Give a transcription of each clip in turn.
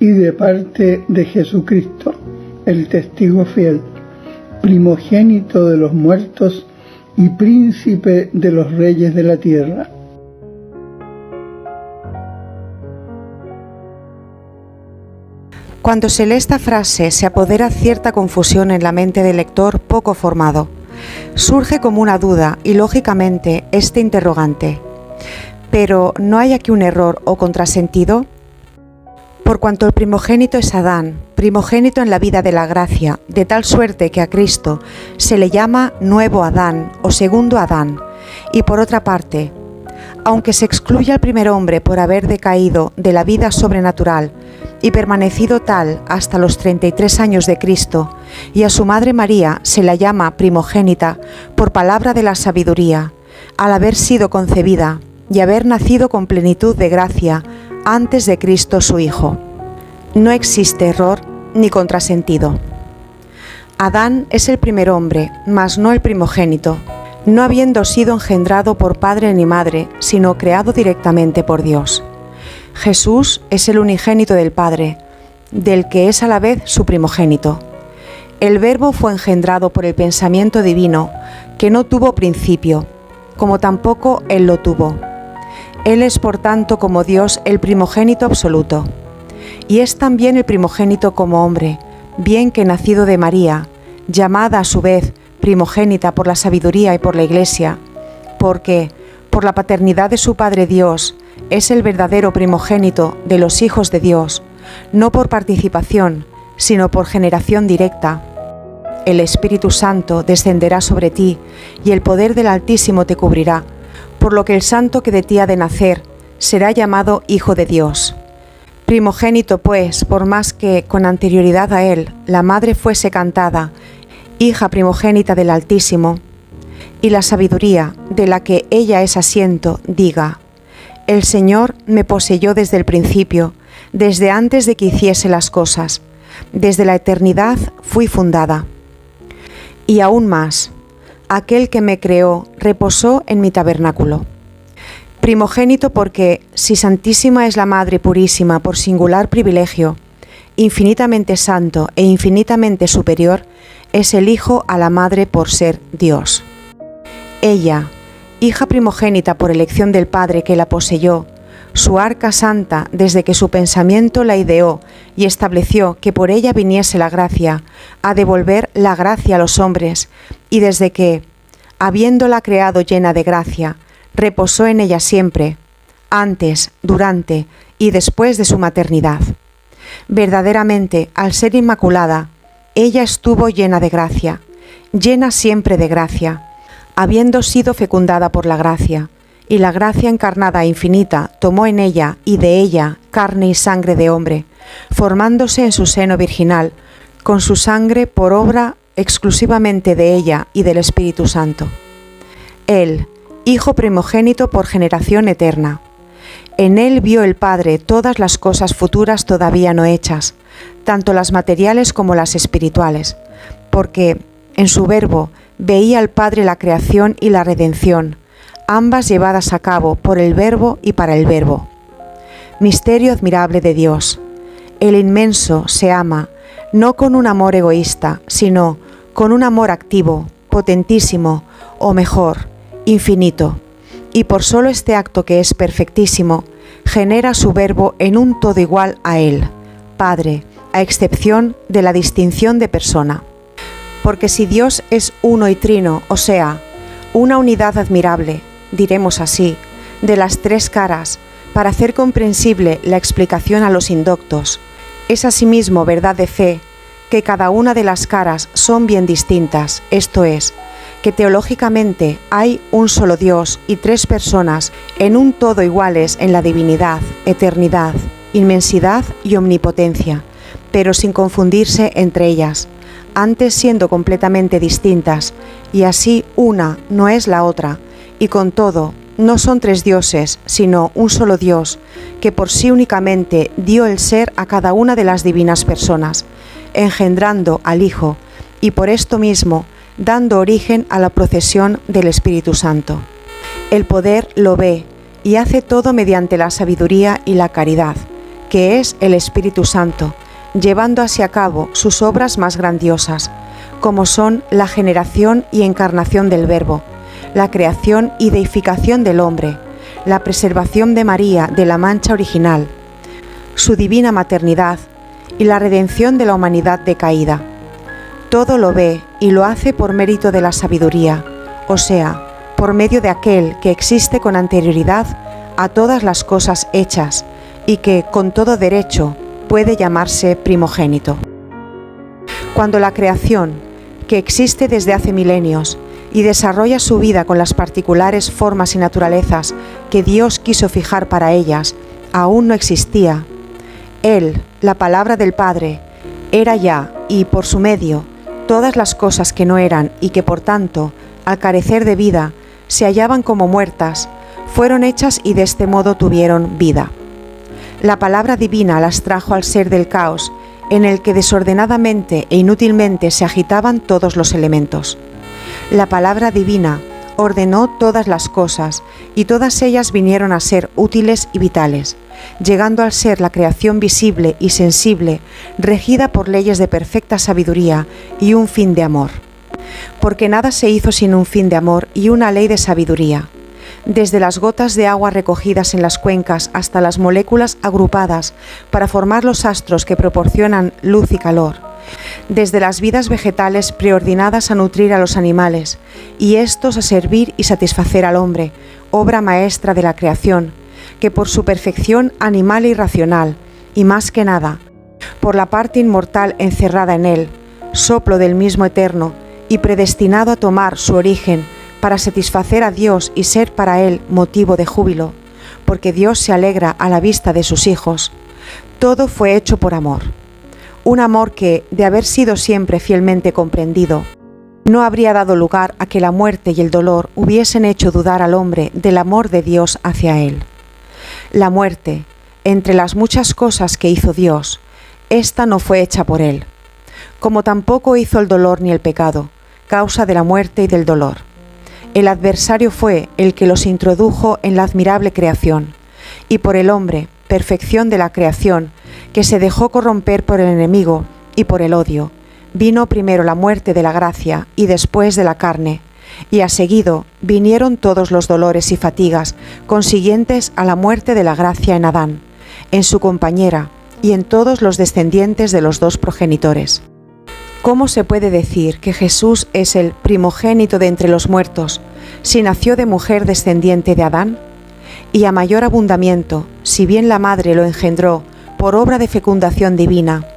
y de parte de Jesucristo, el testigo fiel, primogénito de los muertos y príncipe de los reyes de la tierra. Cuando se lee esta frase, se apodera cierta confusión en la mente del lector poco formado. Surge como una duda y, lógicamente, este interrogante. ¿Pero no hay aquí un error o contrasentido? Por cuanto el primogénito es Adán, primogénito en la vida de la gracia, de tal suerte que a Cristo se le llama nuevo Adán o segundo Adán, y por otra parte, aunque se excluya al primer hombre por haber decaído de la vida sobrenatural y permanecido tal hasta los 33 años de Cristo, y a su madre María se la llama primogénita por palabra de la sabiduría, al haber sido concebida y haber nacido con plenitud de gracia antes de Cristo su Hijo. No existe error ni contrasentido. Adán es el primer hombre, mas no el primogénito, no habiendo sido engendrado por padre ni madre, sino creado directamente por Dios. Jesús es el unigénito del Padre, del que es a la vez su primogénito. El Verbo fue engendrado por el pensamiento divino, que no tuvo principio, como tampoco Él lo tuvo. Él es, por tanto, como Dios, el primogénito absoluto. Y es también el primogénito como hombre, bien que nacido de María, llamada a su vez primogénita por la sabiduría y por la Iglesia, porque, por la paternidad de su Padre Dios, es el verdadero primogénito de los hijos de Dios, no por participación, sino por generación directa. El Espíritu Santo descenderá sobre ti, y el poder del Altísimo te cubrirá, por lo que el santo que de ti ha de nacer será llamado Hijo de Dios. Primogénito, pues, por más que con anterioridad a él la madre fuese cantada, hija primogénita del Altísimo, y la sabiduría de la que ella es asiento, diga: el Señor me poseyó desde el principio, desde antes de que hiciese las cosas, desde la eternidad fui fundada. Y aún más, aquel que me creó reposó en mi tabernáculo. Primogénito porque, si santísima es la Madre purísima por singular privilegio, infinitamente santo e infinitamente superior es el Hijo a la Madre por ser Dios. Ella, hija primogénita por elección del Padre que la poseyó, su arca santa desde que su pensamiento la ideó y estableció que por ella viniese la gracia, a devolver la gracia a los hombres, y desde que, habiéndola creado llena de gracia, reposó en ella siempre, antes, durante y después de su maternidad. Verdaderamente, al ser inmaculada, ella estuvo llena de gracia, llena siempre de gracia, habiendo sido fecundada por la gracia, y la gracia encarnada e infinita tomó en ella y de ella carne y sangre de hombre, formándose en su seno virginal, con su sangre por obra exclusivamente de ella y del Espíritu Santo. Él, Hijo primogénito por generación eterna. En él vio el Padre todas las cosas futuras todavía no hechas, tanto las materiales como las espirituales, porque en su Verbo veía el Padre la creación y la redención, ambas llevadas a cabo por el Verbo y para el Verbo. Misterio admirable de Dios. El inmenso se ama, no con un amor egoísta, sino con un amor activo, potentísimo, o mejor, infinito, y por solo este acto que es perfectísimo, genera su Verbo en un todo igual a Él, Padre, a excepción de la distinción de persona. Porque si Dios es uno y trino, o sea, una unidad admirable, diremos así, de las tres caras, para hacer comprensible la explicación a los indoctos, es asimismo verdad de fe, que cada una de las caras son bien distintas, esto es, que teológicamente hay un solo Dios y tres personas en un todo iguales en la divinidad, eternidad, inmensidad y omnipotencia, pero sin confundirse entre ellas, antes siendo completamente distintas, y así una no es la otra, y con todo no son tres dioses, sino un solo Dios, que por sí únicamente dio el ser a cada una de las divinas personas, engendrando al Hijo, y por esto mismo dando origen a la procesión del Espíritu Santo. El poder lo ve y hace todo mediante la sabiduría y la caridad, que es el Espíritu Santo, llevando así a cabo sus obras más grandiosas, como son la generación y encarnación del Verbo, la creación y deificación del hombre, la preservación de María de la mancha original, su divina maternidad y la redención de la humanidad decaída. Todo lo ve y lo hace por mérito de la sabiduría, o sea, por medio de aquel que existe con anterioridad a todas las cosas hechas y que, con todo derecho, puede llamarse primogénito. Cuando la creación, que existe desde hace milenios y desarrolla su vida con las particulares formas y naturalezas que Dios quiso fijar para ellas, aún no existía, Él, la palabra del Padre, era ya, y por su medio, todas las cosas que no eran y que por tanto, al carecer de vida, se hallaban como muertas, fueron hechas y de este modo tuvieron vida. La palabra divina las trajo al ser del caos, en el que desordenadamente e inútilmente se agitaban todos los elementos. La palabra divina ordenó todas las cosas, y todas ellas vinieron a ser útiles y vitales, llegando al ser la creación visible y sensible, regida por leyes de perfecta sabiduría y un fin de amor. Porque nada se hizo sin un fin de amor y una ley de sabiduría. Desde las gotas de agua recogidas en las cuencas hasta las moléculas agrupadas para formar los astros que proporcionan luz y calor, desde las vidas vegetales preordinadas a nutrir a los animales, y estos a servir y satisfacer al hombre, obra maestra de la creación, que por su perfección animal y racional, y más que nada, por la parte inmortal encerrada en él, soplo del mismo eterno, y predestinado a tomar su origen, para satisfacer a Dios y ser para Él motivo de júbilo, porque Dios se alegra a la vista de sus hijos. Todo fue hecho por amor. Un amor que, de haber sido siempre fielmente comprendido, no habría dado lugar a que la muerte y el dolor hubiesen hecho dudar al hombre del amor de Dios hacia él. La muerte, entre las muchas cosas que hizo Dios, esta no fue hecha por Él, como tampoco hizo el dolor ni el pecado, causa de la muerte y del dolor. El adversario fue el que los introdujo en la admirable creación, y por el hombre, perfección de la creación, que se dejó corromper por el enemigo y por el odio, vino primero la muerte de la gracia y después de la carne, y a seguido vinieron todos los dolores y fatigas consiguientes a la muerte de la gracia en Adán, en su compañera y en todos los descendientes de los dos progenitores. ¿Cómo se puede decir que Jesús es el primogénito de entre los muertos, si nació de mujer descendiente de Adán? Y a mayor abundamiento, si bien la madre lo engendró por obra de fecundación divina,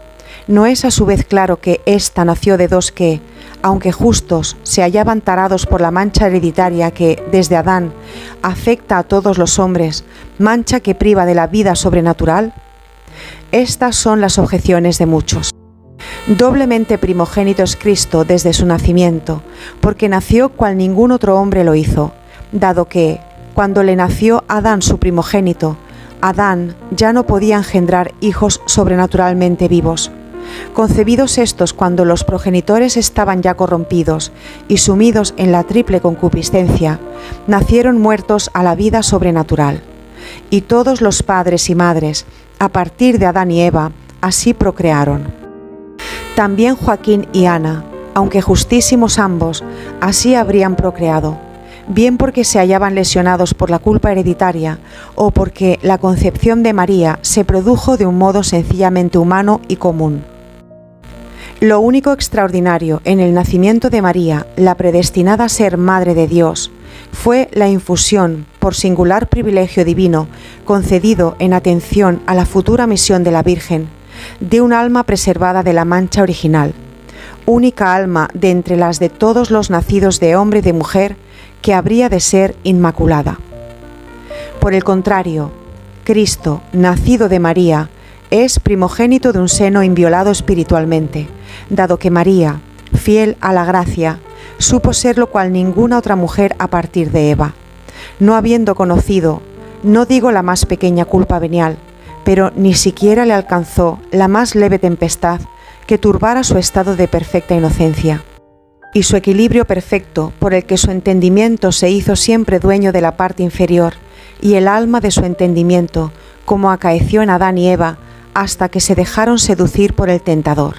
¿no es a su vez claro que ésta nació de dos que, aunque justos, se hallaban tarados por la mancha hereditaria que, desde Adán, afecta a todos los hombres, mancha que priva de la vida sobrenatural? Estas son las objeciones de muchos. Doblemente primogénito es Cristo desde su nacimiento, porque nació cual ningún otro hombre lo hizo, dado que, cuando le nació Adán su primogénito, Adán ya no podía engendrar hijos sobrenaturalmente vivos. Concebidos estos cuando los progenitores estaban ya corrompidos y sumidos en la triple concupiscencia, nacieron muertos a la vida sobrenatural. Y todos los padres y madres, a partir de Adán y Eva, así procrearon. También Joaquín y Ana, aunque justísimos ambos, así habrían procreado, bien porque se hallaban lesionados por la culpa hereditaria o porque la concepción de María se produjo de un modo sencillamente humano y común. Lo único extraordinario en el nacimiento de María, la predestinada a ser Madre de Dios, fue la infusión, por singular privilegio divino, concedido en atención a la futura misión de la Virgen, de un alma preservada de la mancha original, única alma de entre las de todos los nacidos de hombre y de mujer que habría de ser inmaculada. Por el contrario, Cristo, nacido de María, es primogénito de un seno inviolado espiritualmente, dado que María, fiel a la gracia, supo ser lo cual ninguna otra mujer a partir de Eva, no habiendo conocido, no digo la más pequeña culpa venial, pero ni siquiera le alcanzó la más leve tempestad que turbara su estado de perfecta inocencia. Y su equilibrio perfecto, por el que su entendimiento se hizo siempre dueño de la parte inferior, y el alma de su entendimiento, como acaeció en Adán y Eva, hasta que se dejaron seducir por el tentador.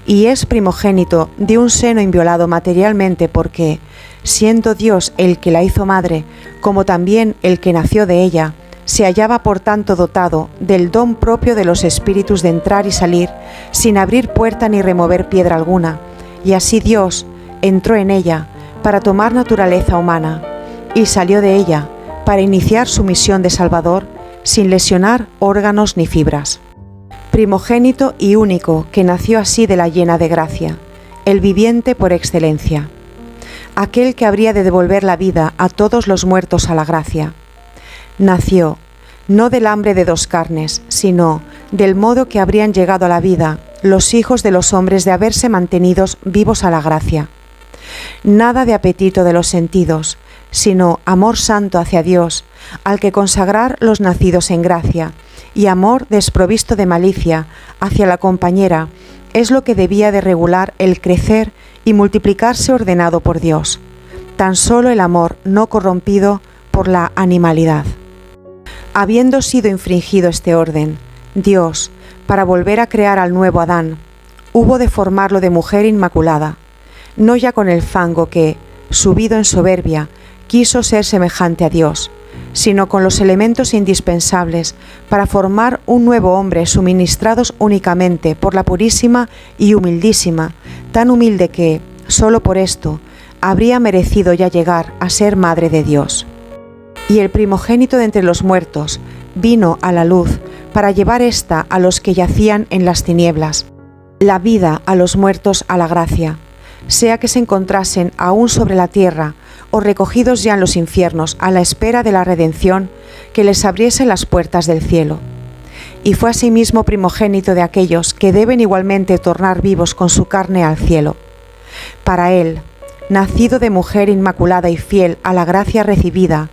Y es primogénito de un seno inviolado materialmente porque, siendo Dios el que la hizo madre, como también el que nació de ella, se hallaba por tanto dotado del don propio de los espíritus de entrar y salir, sin abrir puerta ni remover piedra alguna, y así Dios entró en ella para tomar naturaleza humana, y salió de ella para iniciar su misión de Salvador, sin lesionar órganos ni fibras. Primogénito y único que nació así de la llena de gracia, el viviente por excelencia, aquel que habría de devolver la vida a todos los muertos a la gracia. Nació, no del hambre de dos carnes, sino del modo que habrían llegado a la vida los hijos de los hombres de haberse mantenidos vivos a la gracia. Nada de apetito de los sentidos, sino amor santo hacia Dios, al que consagrar los nacidos en gracia, y amor desprovisto de malicia hacia la compañera, es lo que debía de regular el crecer y multiplicarse ordenado por Dios. Tan solo el amor no corrompido por la animalidad. Habiendo sido infringido este orden, Dios, para volver a crear al nuevo Adán, hubo de formarlo de mujer inmaculada, no ya con el fango que, subido en soberbia, quiso ser semejante a Dios, sino con los elementos indispensables para formar un nuevo hombre suministrados únicamente por la purísima y humildísima, tan humilde que, solo por esto, habría merecido ya llegar a ser madre de Dios. Y el primogénito de entre los muertos vino a la luz para llevar ésta a los que yacían en las tinieblas, la vida a los muertos a la gracia, sea que se encontrasen aún sobre la tierra o recogidos ya en los infiernos a la espera de la redención que les abriese las puertas del cielo. Y fue asimismo primogénito de aquellos que deben igualmente tornar vivos con su carne al cielo. Para él, nacido de mujer inmaculada y fiel a la gracia recibida,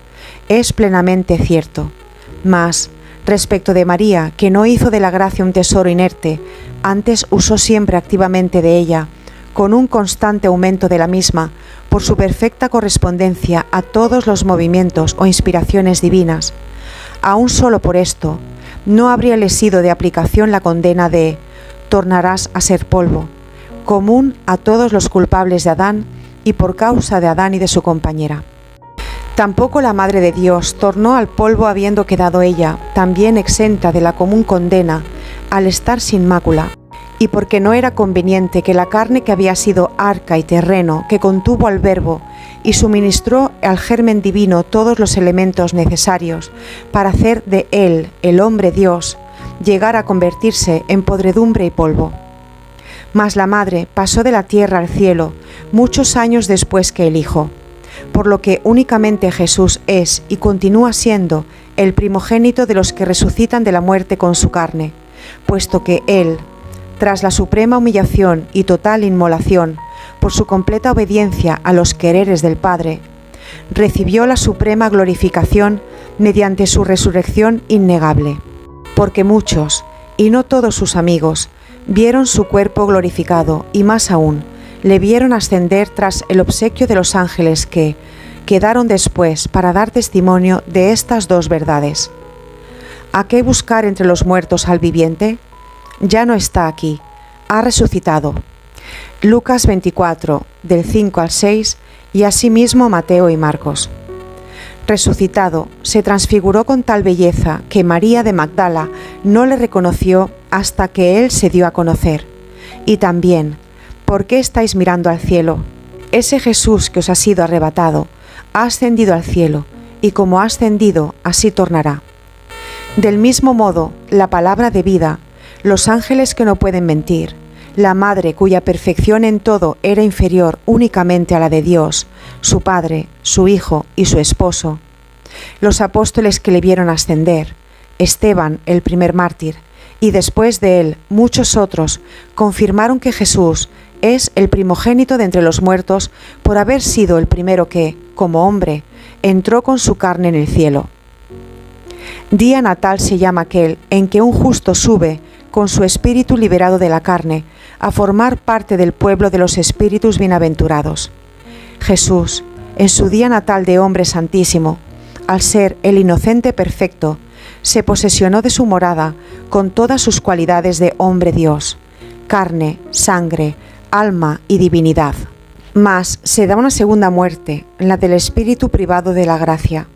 es plenamente cierto. Mas, respecto de María, que no hizo de la gracia un tesoro inerte, antes usó siempre activamente de ella, con un constante aumento de la misma, por su perfecta correspondencia a todos los movimientos o inspiraciones divinas. Aún solo por esto, no habríale sido de aplicación la condena de «tornarás a ser polvo», común a todos los culpables de Adán y por causa de Adán y de su compañera. Tampoco la Madre de Dios tornó al polvo habiendo quedado ella, también exenta de la común condena, al estar sin mácula, y porque no era conveniente que la carne que había sido arca y terreno, que contuvo al Verbo, y suministró al germen divino todos los elementos necesarios para hacer de él, el hombre Dios, llegar a convertirse en podredumbre y polvo. Mas la Madre pasó de la tierra al cielo muchos años después que el Hijo, por lo que únicamente Jesús es y continúa siendo el primogénito de los que resucitan de la muerte con su carne, puesto que Él, tras la suprema humillación y total inmolación, por su completa obediencia a los quereres del Padre, recibió la suprema glorificación mediante su resurrección innegable, porque muchos, y no todos sus amigos, vieron su cuerpo glorificado y más aún, le vieron ascender tras el obsequio de los ángeles que quedaron después para dar testimonio de estas dos verdades. ¿A qué buscar entre los muertos al viviente? Ya no está aquí, ha resucitado. Lucas 24, del 5 al 6, y asimismo Mateo y Marcos. Resucitado, se transfiguró con tal belleza que María de Magdala no le reconoció hasta que él se dio a conocer. Y también, ¿por qué estáis mirando al cielo? Ese Jesús que os ha sido arrebatado, ha ascendido al cielo, y como ha ascendido, así tornará. Del mismo modo, la palabra de vida, los ángeles que no pueden mentir, la Madre cuya perfección en todo era inferior únicamente a la de Dios, su Padre, su Hijo y su Esposo, los apóstoles que le vieron ascender, Esteban, el primer mártir, y después de él muchos otros, confirmaron que Jesús es el primogénito de entre los muertos por haber sido el primero que, como hombre, entró con su carne en el cielo. Día natal se llama aquel en que un justo sube, con su espíritu liberado de la carne, a formar parte del pueblo de los espíritus bienaventurados. Jesús, en su día natal de hombre santísimo, al ser el inocente perfecto, se posesionó de su morada con todas sus cualidades de hombre Dios, carne, sangre, alma y divinidad. Mas se da una segunda muerte, la del espíritu privado de la gracia.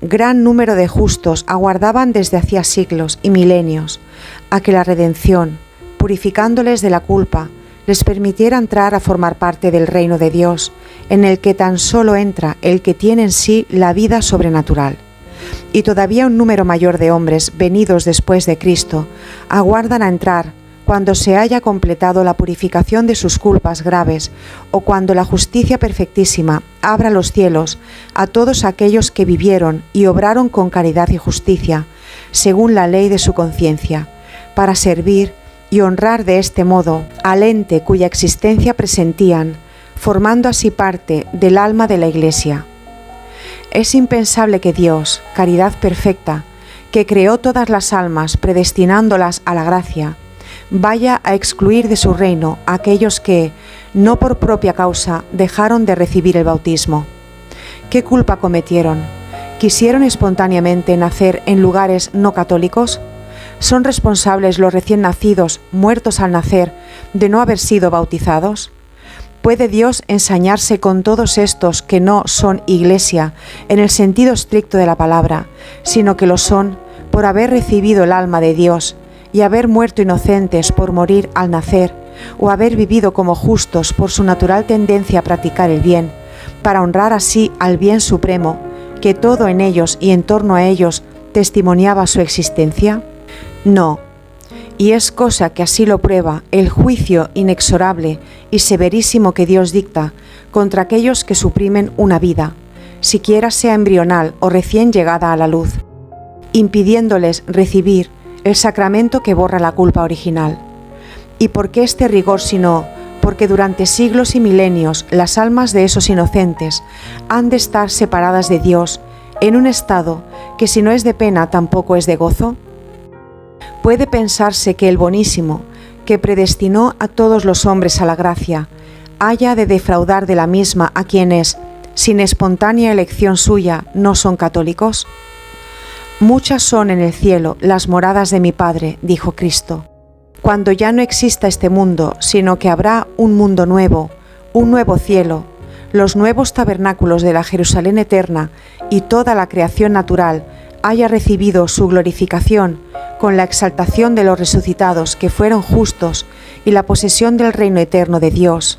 Gran número de justos aguardaban desde hacía siglos y milenios a que la redención, purificándoles de la culpa, les permitiera entrar a formar parte del reino de Dios, en el que tan solo entra el que tiene en sí la vida sobrenatural. Y todavía un número mayor de hombres venidos después de Cristo aguardan a entrar cuando se haya completado la purificación de sus culpas graves o cuando la justicia perfectísima abra los cielos a todos aquellos que vivieron y obraron con caridad y justicia, según la ley de su conciencia, para servir y honrar de este modo al ente cuya existencia presentían, formando así parte del alma de la Iglesia. Es impensable que Dios, caridad perfecta, que creó todas las almas predestinándolas a la gracia, vaya a excluir de su reino a aquellos que, no por propia causa, dejaron de recibir el bautismo. ¿Qué culpa cometieron? ¿Quisieron espontáneamente nacer en lugares no católicos? ¿Son responsables los recién nacidos, muertos al nacer, de no haber sido bautizados? ¿Puede Dios ensañarse con todos estos que no son Iglesia en el sentido estricto de la palabra, sino que lo son por haber recibido el alma de Dios y haber muerto inocentes por morir al nacer, o haber vivido como justos por su natural tendencia a practicar el bien, para honrar así al bien supremo, que todo en ellos y en torno a ellos testimoniaba su existencia? No. Y es cosa que así lo prueba el juicio inexorable y severísimo que Dios dicta contra aquellos que suprimen una vida, siquiera sea embrional o recién llegada a la luz, impidiéndoles recibir el sacramento que borra la culpa original. ¿Y por qué este rigor sino porque durante siglos y milenios las almas de esos inocentes han de estar separadas de Dios en un estado que si no es de pena tampoco es de gozo? ¿Puede pensarse que el Bonísimo, que predestinó a todos los hombres a la gracia, haya de defraudar de la misma a quienes, sin espontánea elección suya, no son católicos? Muchas son en el cielo las moradas de mi Padre, dijo Cristo, cuando ya no exista este mundo, sino que habrá un mundo nuevo, un nuevo cielo, los nuevos tabernáculos de la Jerusalén eterna y toda la creación natural haya recibido su glorificación con la exaltación de los resucitados que fueron justos y la posesión del reino eterno de Dios.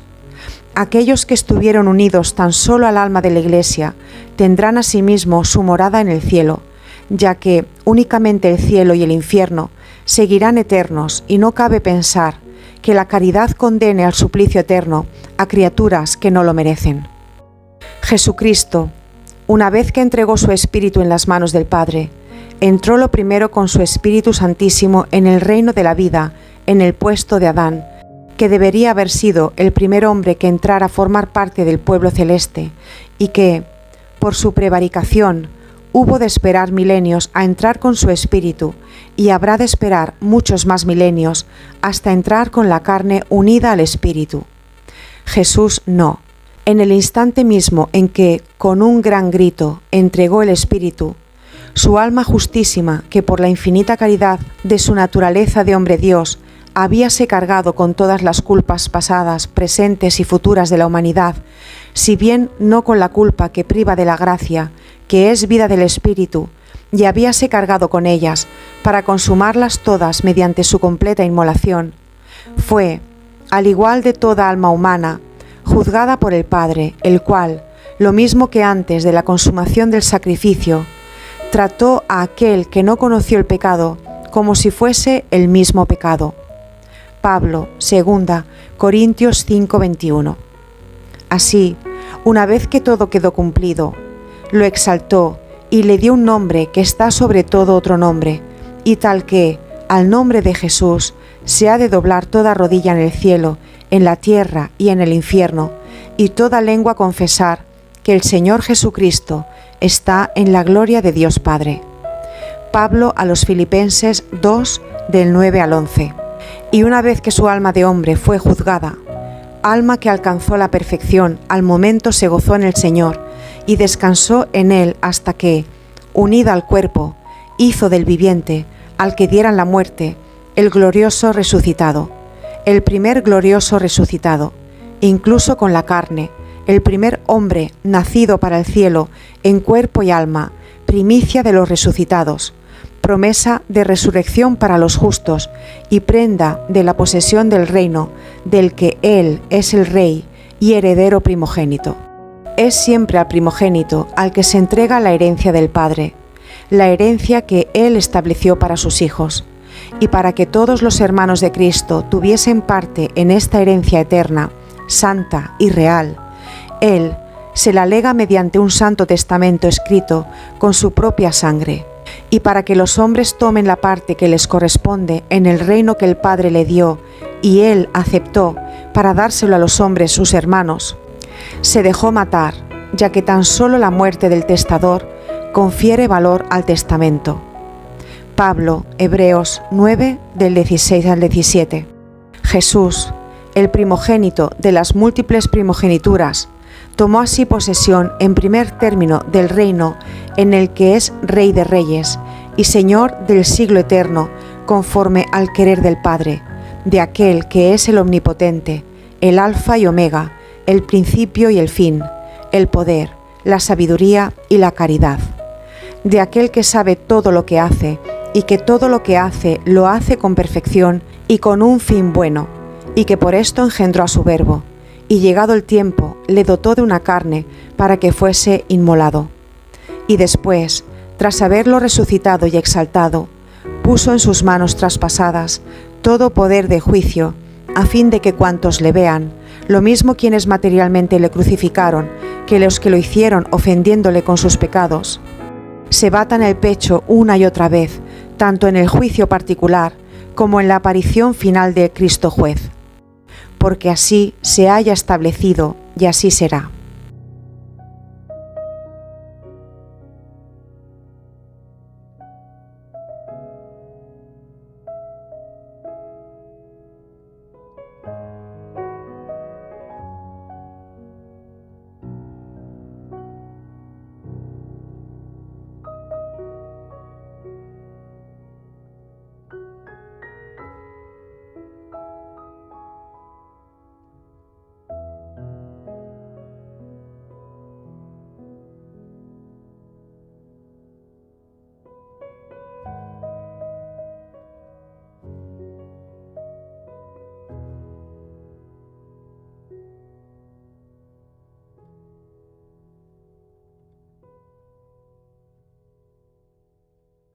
Aquellos que estuvieron unidos tan solo al alma de la Iglesia tendrán asimismo su morada en el cielo, ya que únicamente el cielo y el infierno seguirán eternos y no cabe pensar que la caridad condene al suplicio eterno a criaturas que no lo merecen. Jesucristo, una vez que entregó su Espíritu en las manos del Padre, entró lo primero con su Espíritu Santísimo en el reino de la vida, en el puesto de Adán, que debería haber sido el primer hombre que entrara a formar parte del pueblo celeste, y que, por su prevaricación, hubo de esperar milenios a entrar con su Espíritu, y habrá de esperar muchos más milenios hasta entrar con la carne unida al Espíritu. Jesús no. En el instante mismo en que, con un gran grito, entregó el Espíritu, su alma justísima, que por la infinita caridad de su naturaleza de hombre Dios, habíase cargado con todas las culpas pasadas, presentes y futuras de la humanidad, si bien no con la culpa que priva de la gracia, que es vida del Espíritu, y habíase cargado con ellas, para consumarlas todas mediante su completa inmolación, fue, al igual de toda alma humana, juzgada por el Padre, el cual, lo mismo que antes de la consumación del sacrificio, trató a aquel que no conoció el pecado como si fuese el mismo pecado. Pablo, 2 Corintios 5:21. Así, una vez que todo quedó cumplido, lo exaltó y le dio un nombre que está sobre todo otro nombre, y tal que, al nombre de Jesús, se ha de doblar toda rodilla en el cielo, en la tierra y en el infierno, y toda lengua confesar que el Señor Jesucristo está en la gloria de Dios Padre. Pablo a los Filipenses 2, del 9 al 11. Y una vez que su alma de hombre fue juzgada, alma que alcanzó la perfección, al momento se gozó en el Señor y descansó en él hasta que, unida al cuerpo hizo del viviente, al que dieran la muerte, el glorioso resucitado, el primer glorioso resucitado, incluso con la carne, el primer hombre nacido para el cielo en cuerpo y alma, primicia de los resucitados, promesa de resurrección para los justos y prenda de la posesión del reino, del que Él es el Rey y heredero primogénito. Es siempre al primogénito al que se entrega la herencia del Padre, la herencia que Él estableció para sus hijos, y para que todos los hermanos de Cristo tuviesen parte en esta herencia eterna, santa y real, Él se la lega mediante un santo testamento escrito con su propia sangre, y para que los hombres tomen la parte que les corresponde en el reino que el Padre le dio y Él aceptó para dárselo a los hombres sus hermanos, se dejó matar, ya que tan solo la muerte del testador confiere valor al testamento. Pablo, Hebreos 9, del 16 al 17. Jesús, el primogénito de las múltiples primogenituras, tomó así posesión en primer término del reino en el que es Rey de Reyes y Señor del siglo eterno, conforme al querer del Padre, de aquel que es el omnipotente, el Alfa y Omega, el principio y el fin, el poder, la sabiduría y la caridad, de aquel que sabe todo lo que hace y que todo lo que hace lo hace con perfección y con un fin bueno, y que por esto engendró a su Verbo, y llegado el tiempo le dotó de una carne para que fuese inmolado. Y después, tras haberlo resucitado y exaltado, puso en sus manos traspasadas todo poder de juicio, a fin de que cuantos le vean, lo mismo quienes materialmente le crucificaron, que los que lo hicieron ofendiéndole con sus pecados, se batan el pecho una y otra vez, tanto en el juicio particular como en la aparición final de Cristo Juez, porque así se haya establecido y así será.